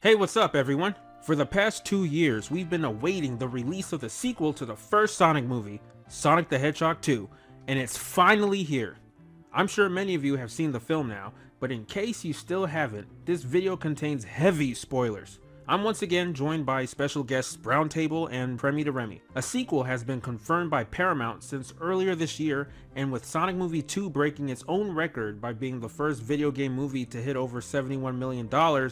Hey, what's up everyone? For the past 2 years, we've been awaiting the release of the sequel to the first Sonic movie, Sonic the Hedgehog 2, and it's finally here. I'm sure many of you have seen the film now, but in case you still haven't, this video contains heavy spoilers. I'm once again joined by special guests Browntable and Premydaremy. A sequel has been confirmed by Paramount since earlier this year, and with Sonic Movie 2 breaking its own record by being the first video game movie to hit over $71 million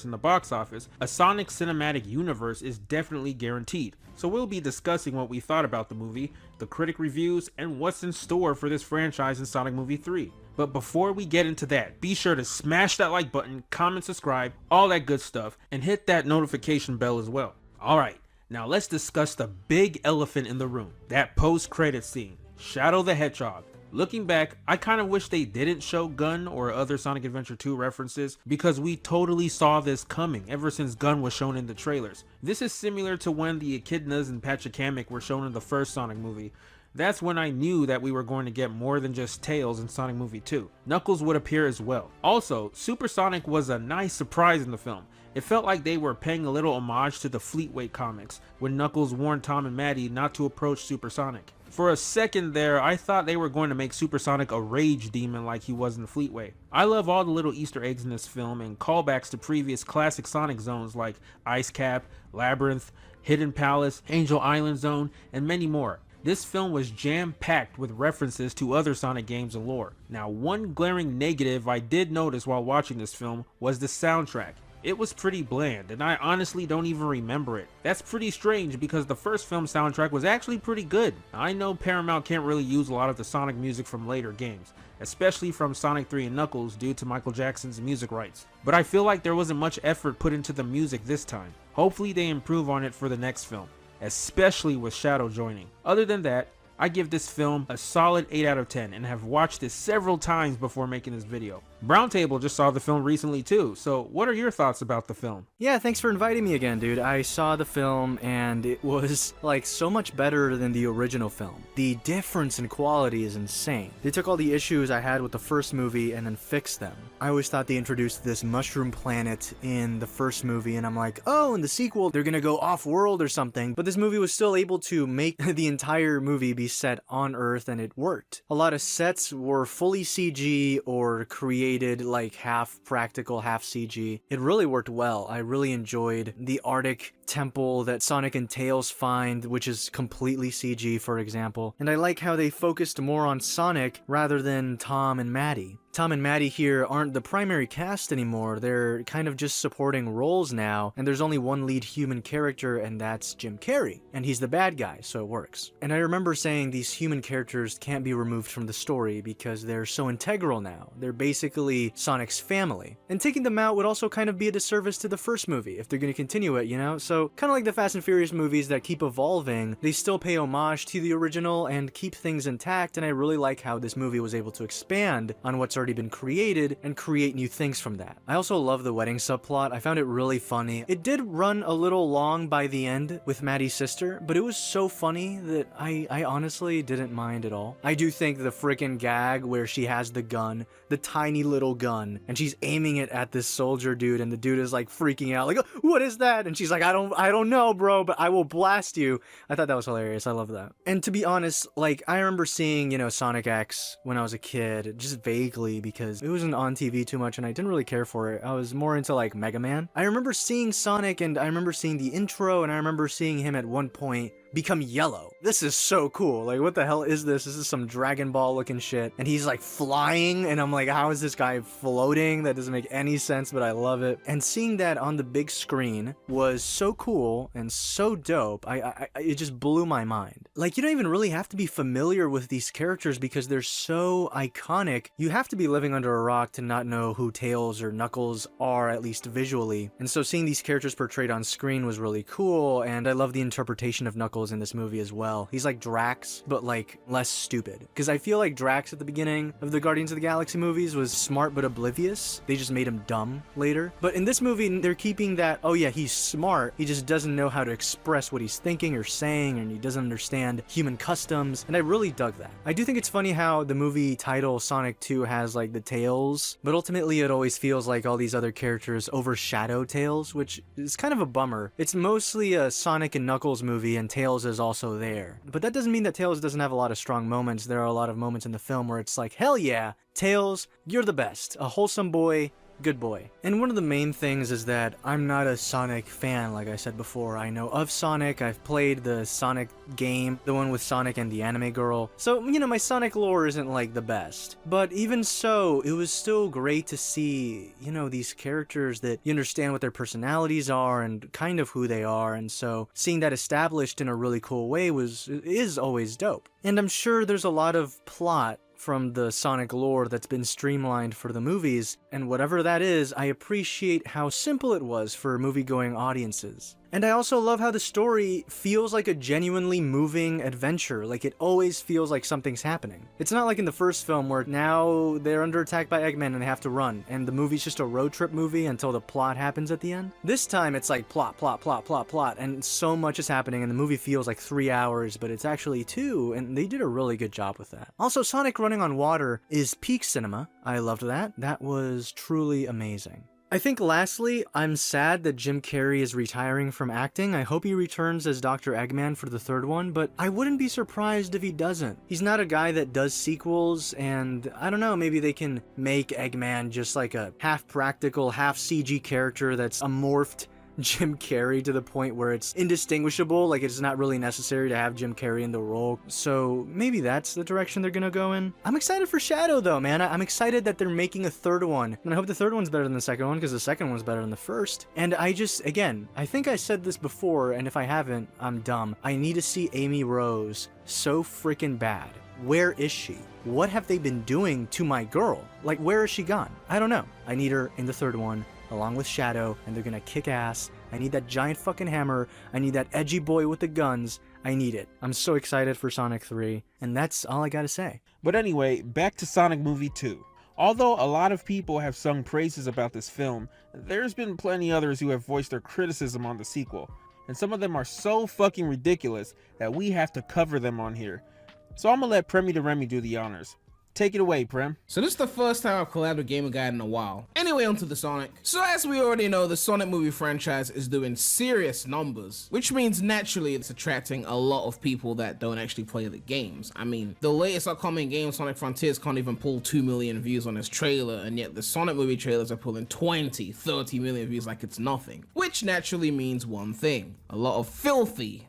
in the box office, a Sonic cinematic universe is definitely guaranteed. So we'll be discussing what we thought about the movie, the critic reviews, and what's in store for this franchise in Sonic Movie 3. But before we get into that, be sure to smash that like button, comment, subscribe, all that good stuff, and hit that notification bell as well. Alright, now let's discuss the big elephant in the room, that post-credit scene, Shadow the Hedgehog. Looking back, I kind of wish they didn't show Gun or other Sonic Adventure 2 references because we totally saw this coming ever since Gun was shown in the trailers. This is similar to when the Echidnas and Pachacamic were shown in the first Sonic movie. That's when I knew that we were going to get more than just Tails in Sonic Movie 2. Knuckles would appear as well. Also, Super Sonic was a nice surprise in the film. It felt like they were paying a little homage to the Fleetway comics, when Knuckles warned Tom and Maddie not to approach Super Sonic. For a second there, I thought they were going to make Super Sonic a rage demon like he was in Fleetway. I love all the little Easter eggs in this film and callbacks to previous classic Sonic zones like Ice Cap, Labyrinth, Hidden Palace, Angel Island Zone, and many more. This film was jam-packed with references to other Sonic games and lore. Now, one glaring negative I did notice while watching this film was the soundtrack. It was pretty bland, and I honestly don't even remember it. That's pretty strange because the first film soundtrack was actually pretty good. I know Paramount can't really use a lot of the Sonic music from later games, especially from Sonic 3 and Knuckles due to Michael Jackson's music rights. But I feel like there wasn't much effort put into the music this time. Hopefully they improve on it for the next film, especially with Shadow joining. Other than that, I give this film a solid 8 out of 10 and have watched it several times before making this video. Browntable just saw the film recently too, so what are your thoughts about the film? Yeah, thanks for inviting me again, dude. I saw the film and it was like so much better than the original film. The difference in quality is insane. They took all the issues I had with the first movie and then fixed them. I always thought they introduced this mushroom planet in the first movie and I'm like, oh, in the sequel they're gonna go off-world or something, but this movie was still able to make the entire movie be set on Earth and it worked. A lot of sets were fully CG or created like half practical, half CG. It really worked well. I really enjoyed the Arctic temple that Sonic and Tails find, which is completely CG, for example. And I like how they focused more on Sonic rather than Tom and Maddie. Tom and Maddie here aren't the primary cast anymore, they're kind of just supporting roles now, and there's only one lead human character, and that's Jim Carrey. And he's the bad guy, so it works. And I remember saying these human characters can't be removed from the story because they're so integral now. They're basically Sonic's family. And taking them out would also kind of be a disservice to the first movie, if they're going to continue it, you know? So, kind of like the Fast and Furious movies that keep evolving, they still pay homage to the original and keep things intact, and I really like how this movie was able to expand on what's already been created and create new things from that. I also love the wedding subplot. I found it really funny. It did run a little long by the end with Maddie's sister, but it was so funny that I honestly didn't mind at all. I do think the freaking gag where she has the gun, the tiny little gun, and she's aiming it at this soldier dude, and the dude is like freaking out, like, what is that? And she's like, I don't know, bro, but I will blast you. I thought that was hilarious. I love that. And to be honest, like, I remember seeing, you know, Sonic X when I was a kid, just vaguely, because it wasn't on TV too much and I didn't really care for it. I was more into like Mega Man. I remember seeing Sonic and I remember seeing the intro and I remember seeing him at one point become yellow. This is so cool. Like, what the hell is this? This is some Dragon Ball looking shit. And he's like flying and I'm like, how is this guy floating? That doesn't make any sense, but I love it. And seeing that on the big screen was so cool and so dope. It just blew my mind. Like, you don't even really have to be familiar with these characters because they're so iconic. You have to be living under a rock to not know who Tails or Knuckles are, at least visually. And so seeing these characters portrayed on screen was really cool, and I love the interpretation of Knuckles Knuckles in this movie as well. He's like Drax, but like less stupid. Because I feel like Drax at the beginning of the Guardians of the Galaxy movies was smart but oblivious. They just made him dumb later. But in this movie, they're keeping that, oh yeah, he's smart, he just doesn't know how to express what he's thinking or saying, and he doesn't understand human customs, and I really dug that. I do think it's funny how the movie title Sonic 2 has like the Tails, but ultimately it always feels like all these other characters overshadow Tails, which is kind of a bummer. It's mostly a Sonic and Knuckles movie, and Tails is also there. But that doesn't mean that Tails doesn't have a lot of strong moments. There are a lot of moments in the film where it's like, hell yeah, Tails, you're the best. A wholesome boy, good boy. And one of the main things is that I'm not a Sonic fan, like I said before. I know of Sonic, I've played the Sonic game, the one with Sonic and the anime girl. So, you know, my Sonic lore isn't like the best. But even so, it was still great to see, you know, these characters that you understand what their personalities are and kind of who they are. And so seeing that established in a really cool way is always dope. And I'm sure there's a lot of plot from the Sonic lore that's been streamlined for the movies, and whatever that is, I appreciate how simple it was for movie-going audiences. And I also love how the story feels like a genuinely moving adventure, like it always feels like something's happening. It's not like in the first film where now they're under attack by Eggman and they have to run, and the movie's just a road trip movie until the plot happens at the end. This time it's like plot, plot, plot, plot, plot, and so much is happening, and the movie feels like 3 hours, but it's actually 2, and they did a really good job with that. Also, Sonic running on water is peak cinema. I loved that. That was truly amazing. I think lastly, I'm sad that Jim Carrey is retiring from acting. I hope he returns as Dr. Eggman for the third one, but I wouldn't be surprised if he doesn't. He's not a guy that does sequels, and I don't know, maybe they can make Eggman just like a half practical, half CG character that's a morphed Jim Carrey to the point where it's indistinguishable, like it's not really necessary to have Jim Carrey in the role. So maybe that's the direction they're gonna go in. I'm excited for Shadow though, man. I'm excited that they're making a third one, and I hope the third one's better than the second one, because the second one's better than the first. And I just, again, I think I said this before, and if I haven't, I'm dumb. I need to see Amy Rose so freaking bad. Where is she? What have they been doing to my girl? Like, where is she gone? I don't know. I need her in the third one, along with Shadow, and they're gonna kick ass. I need that giant fucking hammer. I need that edgy boy with the guns. I need it. I'm so excited for Sonic 3, and that's all I gotta say. But anyway, back to Sonic Movie 2. Although a lot of people have sung praises about this film, there's been plenty others who have voiced their criticism on the sequel, and some of them are so fucking ridiculous that we have to cover them on here. So I'm gonna let Premydaremy do the honors. Take it away, Prem. So this is the first time I've collabed with Gamer Guide in a while. Anyway, onto the Sonic. So as we already know, the Sonic movie franchise is doing serious numbers, which means naturally it's attracting a lot of people that don't actually play the games. I mean, the latest upcoming game, Sonic Frontiers, can't even pull 2 million views on its trailer, and yet the Sonic movie trailers are pulling 20, 30 million views like it's nothing. Which naturally means one thing: a lot of filthy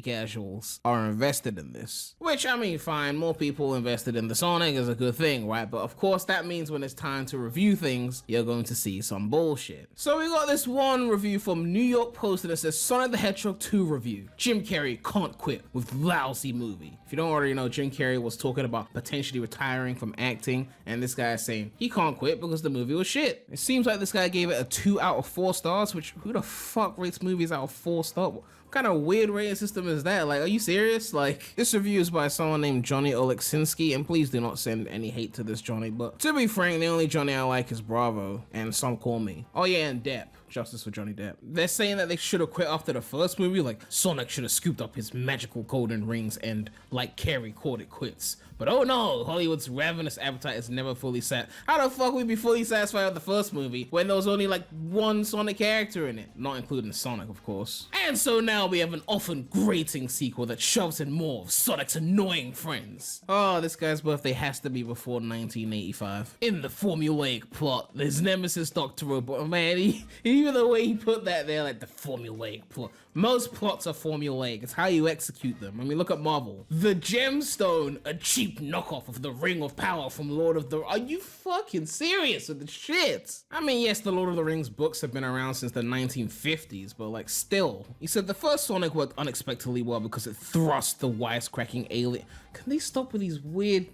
casuals are invested in this. Which, I mean, fine, more people invested in the Sonic is a good thing, right? But of course that means when it's time to review things, you're going to see some bullshit. So we got this one review from New York Post that says Sonic the Hedgehog 2 review. Jim Carrey can't quit with lousy movie. If you don't already know, Jim Carrey was talking about potentially retiring from acting, and this guy is saying he can't quit because the movie was shit. It seems like this guy gave it a 2 out of 4 stars, which who the fuck rates movies out of 4 stars? What kind of weird rating system is that? Like, are you serious? Like, this review is by someone named Johnny Oleksinski, and please do not send any hate to this Johnny, but to be frank, the only Johnny I like is Bravo, and some call me. Oh yeah, and Depp. Justice for Johnny Depp. They're saying that they should have quit after the first movie, like Sonic should have scooped up his magical golden rings and, like Carey, called it quits. But oh no, Hollywood's ravenous appetite is never fully sat. How the fuck would we be fully satisfied with the first movie when there was only like one Sonic character in it? Not including Sonic, of course. And so now we have an often grating sequel that shoves in more of Sonic's annoying friends. Oh, this guy's birthday has to be before 1985. In the formulaic plot, there's nemesis Dr. Robot. Man, even the way he put that there, like the formulaic plot. Most plots are formulaic. It's how you execute them. I mean, look at Marvel. The Gemstone, a cheap knockoff of the Ring of Power from Lord of the... Are you fucking serious with the shit? I mean, yes, the Lord of the Rings books have been around since the 1950s, but like still. He said the first Sonic worked unexpectedly well because it thrust the wisecracking alien. Can they stop with these weird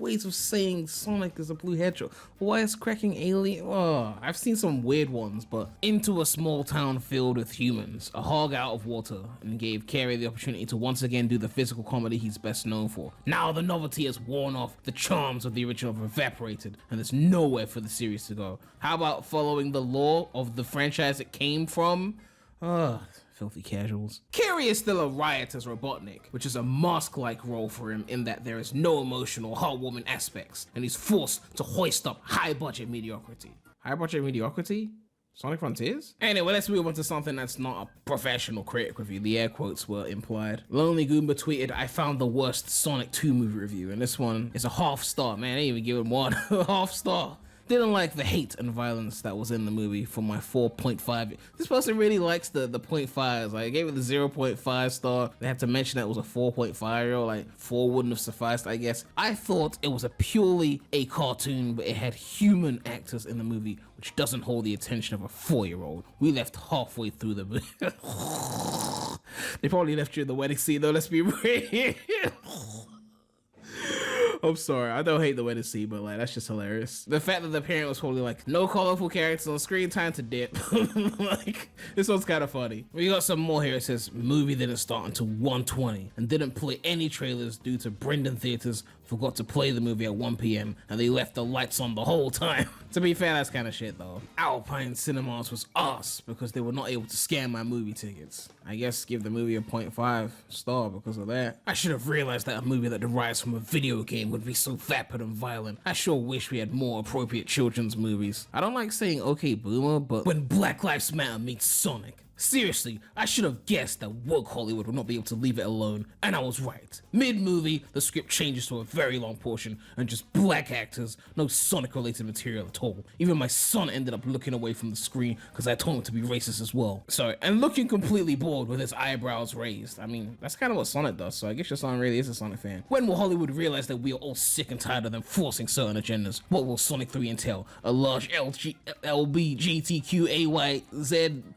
ways of saying Sonic is a blue hedgehog. Wise cracking alien. Oh, I've seen some weird ones, but into a small town filled with humans, a hog out of water, and gave Carey the opportunity to once again do the physical comedy he's best known for. Now the novelty has worn off, the charms of the original have evaporated, and there's nowhere for the series to go. How about following the lore of the franchise it came from? Filthy casuals. Carey is still a riot as Robotnik, which is a mask-like role for him in that there is no emotional, heartwarming aspects, and he's forced to hoist up high-budget mediocrity. High-budget mediocrity? Sonic Frontiers? Anyway, let's move on to something that's not a professional critic review. The air quotes were implied. Lonely Goomba tweeted, "I found the worst Sonic 2 movie review," and this one is a half star. Man, I didn't even give him one. Half star. Didn't like the hate and violence that was in the movie for my 4.5. This person really likes the 0.5s. Like, I gave it the 0.5 star. They had to mention that it was a 4.5. Like, 4 wouldn't have sufficed, I guess. I thought it was purely a cartoon, but it had human actors in the movie, which doesn't hold the attention of a 4-year-old. We left halfway through the movie. They probably left you in the wedding scene, though, let's be real. I'm sorry, I don't hate the wedding scene, but like, that's just hilarious. The fact that the parent was probably like, no colorful characters on screen, time to dip. Like, this one's kind of funny. We got some more here. It says, movie didn't start until 1:20 and didn't play any trailers due to Brendan Theaters forgot to play the movie at 1 p.m. and they left the lights on the whole time. To be fair, that's kind of shit though. Alpine Cinemas was ass because they were not able to scan my movie tickets. I guess give the movie a 0.5 star because of that. I should have realized that a movie that derives from a video game would be so vapid and violent. I sure wish we had more appropriate children's movies. I don't like saying okay boomer, but when Black Lives Matter meets Sonic, seriously, I should have guessed that woke Hollywood would not be able to leave it alone, and I was right. Mid-movie, the script changes to a very long portion, and just black actors, no Sonic-related material at all. Even my son ended up looking away from the screen because I told him to be racist as well. Sorry, and looking completely bored with his eyebrows raised. I mean, that's kind of what Sonic does, so I guess your son really is a Sonic fan. When will Hollywood realize that we are all sick and tired of them forcing certain agendas? What will Sonic 3 entail? A large LBGTQAYZ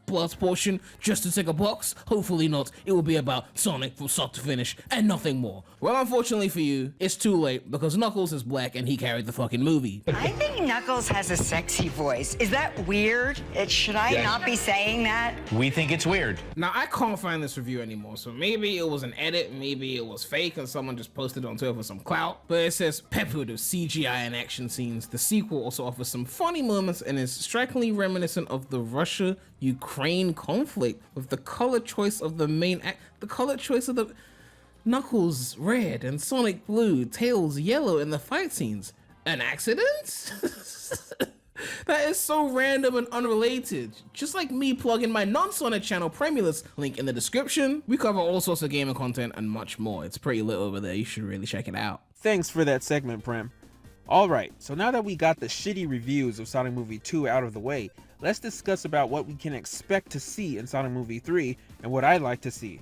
plus portion just to tick a box? Hopefully not. It will be about Sonic from start to finish and nothing more. Well, unfortunately for you, it's too late because Knuckles is black and he carried the fucking movie. I think Knuckles has a sexy voice. Is that weird? Should I not be saying that? We think it's weird. Now, I can't find this review anymore, so maybe it was an edit, maybe it was fake and someone just posted it on Twitter for some clout, but it says, peppered with CGI and action scenes, the sequel also offers some funny moments and is strikingly reminiscent of the Russia-Ukraine conflict, with the color choice of the main act, the color choice of the Knuckles red and Sonic blue, Tails yellow in the fight scenes. An accident? That is so random and unrelated. Just like me plugging my non-Sonic channel Premydaremy, link in the description. We cover all sorts of gaming content and much more. It's pretty lit over there. You should really check it out. Thanks for that segment, Prem. Alright, so now that we got the shitty reviews of Sonic Movie 2 out of the way, let's discuss about what we can expect to see in Sonic Movie 3 and what I'd like to see.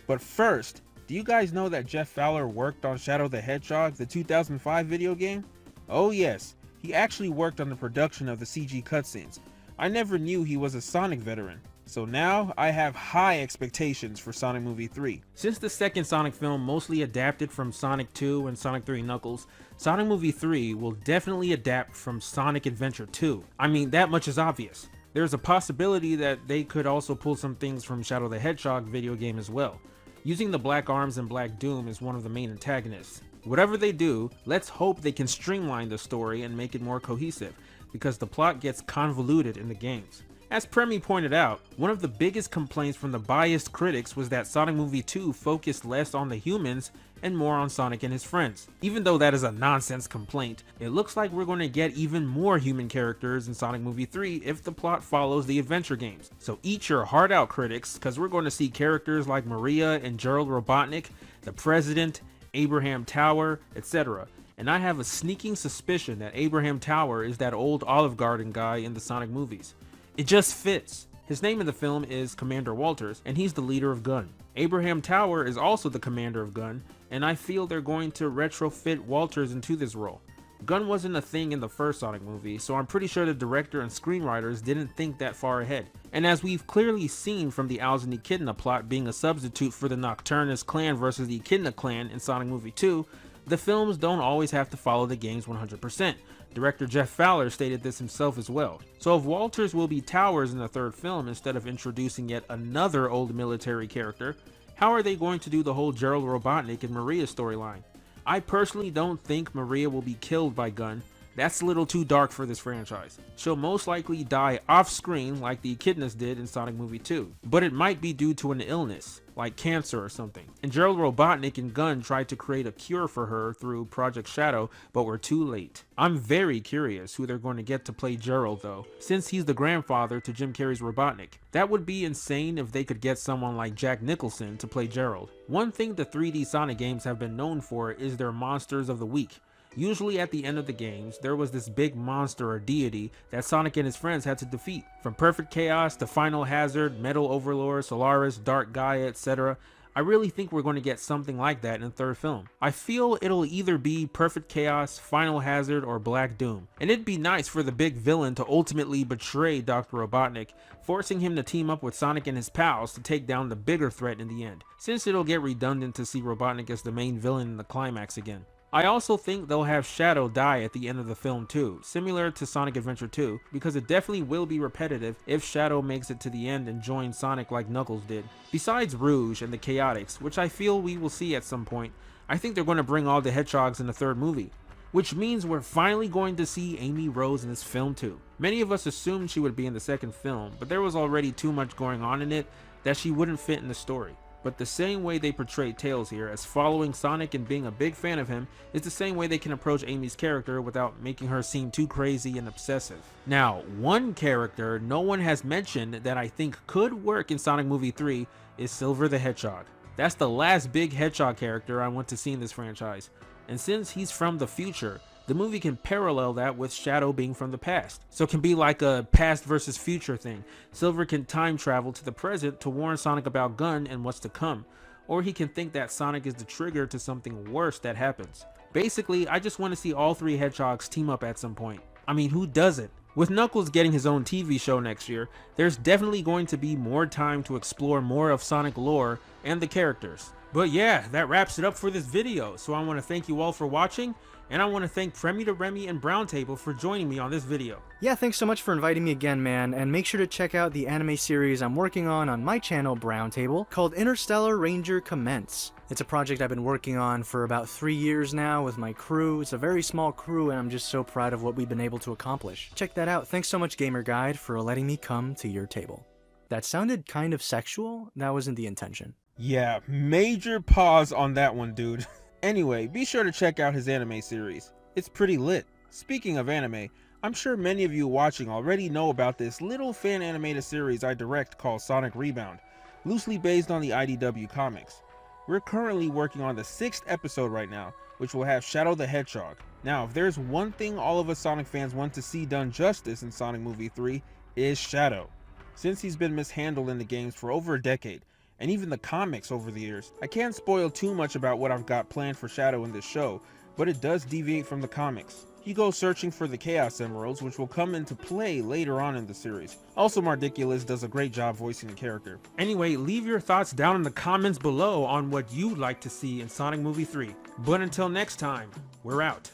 But first, do you guys know that Jeff Fowler worked on Shadow the Hedgehog, the 2005 video game? Oh yes, he actually worked on the production of the CG cutscenes. I never knew he was a Sonic veteran. So now, I have high expectations for Sonic Movie 3. Since the second Sonic film mostly adapted from Sonic 2 and Sonic 3 Knuckles, Sonic Movie 3 will definitely adapt from Sonic Adventure 2. I mean, that much is obvious. There's a possibility that they could also pull some things from Shadow the Hedgehog video game as well. Using the Black Arms and Black Doom as one of the main antagonists. Whatever they do, let's hope they can streamline the story and make it more cohesive, because the plot gets convoluted in the games. As Premi pointed out, one of the biggest complaints from the biased critics was that Sonic Movie 2 focused less on the humans and more on Sonic and his friends. Even though that is a nonsense complaint, it looks like we're going to get even more human characters in Sonic Movie 3 if the plot follows the adventure games. So eat your heart out, critics, because we're going to see characters like Maria and Gerald Robotnik, the President, Abraham Tower, etc. And I have a sneaking suspicion that Abraham Tower is that old Olive Garden guy in the Sonic movies. It just fits. His name in the film is Commander Walters, and he's the leader of Gun. Abraham Tower is also the commander of Gun, and I feel they're going to retrofit Walters into this role. Gun wasn't a thing in the first Sonic movie, so I'm pretty sure the director and screenwriters didn't think that far ahead. And as we've clearly seen from the Owls and Echidna plot being a substitute for the Nocturnus clan versus the Echidna clan in Sonic Movie 2, The films don't always have to follow the games 100%. Director Jeff Fowler stated this himself as well. So if Walters will be Towers in the third film instead of introducing yet another old military character, how are they going to do the whole Gerald Robotnik and Maria storyline? I personally don't think Maria will be killed by Gunn. That's a little too dark for this franchise. She'll most likely die off screen like the Echidnas did in Sonic Movie 2, but it might be due to an illness, like cancer or something. And Gerald Robotnik and Gunn tried to create a cure for her through Project Shadow, but were too late. I'm very curious who they're going to get to play Gerald though, since he's the grandfather to Jim Carrey's Robotnik. That would be insane if they could get someone like Jack Nicholson to play Gerald. One thing the 3D Sonic games have been known for is their monsters of the week. Usually at the end of the games, there was this big monster or deity that Sonic and his friends had to defeat. From Perfect Chaos to Final Hazard, Metal Overlord, Solaris, Dark Gaia, etc. I really think we're going to get something like that in the third film. I feel it'll either be Perfect Chaos, Final Hazard, or Black Doom. And it'd be nice for the big villain to ultimately betray Dr. Robotnik, forcing him to team up with Sonic and his pals to take down the bigger threat in the end, since it'll get redundant to see Robotnik as the main villain in the climax again. I also think they'll have Shadow die at the end of the film too, similar to Sonic Adventure 2, because it definitely will be repetitive if Shadow makes it to the end and joins Sonic like Knuckles did. Besides Rouge and the Chaotix, which I feel we will see at some point, I think they're going to bring all the Hedgehogs in the third movie, which means we're finally going to see Amy Rose in this film too. Many of us assumed she would be in the second film, but there was already too much going on in it that she wouldn't fit in the story. But the same way they portray Tails here, as following Sonic and being a big fan of him, is the same way they can approach Amy's character without making her seem too crazy and obsessive. Now, one character no one has mentioned that I think could work in Sonic Movie 3 is Silver the Hedgehog. That's the last big Hedgehog character I want to see in this franchise, and since he's from the future, the movie can parallel that with Shadow being from the past. So it can be like a past versus future thing. Silver can time travel to the present to warn Sonic about Gunn and what's to come. Or he can think that Sonic is the trigger to something worse that happens. Basically, I just want to see all three Hedgehogs team up at some point. I mean, who doesn't? With Knuckles getting his own TV show next year, there's definitely going to be more time to explore more of Sonic lore and the characters. But yeah, that wraps it up for this video. So I want to thank you all for watching, and I want to thank Premydaremy and Browntable for joining me on this video. Yeah, thanks so much for inviting me again, man, and make sure to check out the anime series I'm working on my channel, Browntable, called Interstellar Ranger Commence. It's a project I've been working on for about 3 years now with my crew. It's a very small crew, and I'm just so proud of what we've been able to accomplish. Check that out. Thanks so much, Gamer Guide, for letting me come to your table. That sounded kind of sexual. That wasn't the intention. Yeah, major pause on that one, dude. Anyway, be sure to check out his anime series. It's pretty lit. Speaking of anime, I'm sure many of you watching already know about this little fan animated series I direct called Sonic REBOUND, loosely based on the IDW comics. We're currently working on the 6th episode right now, which will have Shadow the Hedgehog. Now, if there's one thing all of us Sonic fans want to see done justice in Sonic Movie 3, is Shadow. Since he's been mishandled in the games for over a decade, and even the comics over the years, I can't spoil too much about what I've got planned for Shadow in this show, but it does deviate from the comics. He goes searching for the Chaos Emeralds, which will come into play later on in the series. Also, Mardiculus does a great job voicing the character. Anyway, leave your thoughts down in the comments below on what you'd like to see in Sonic Movie 3. But until next time, we're out.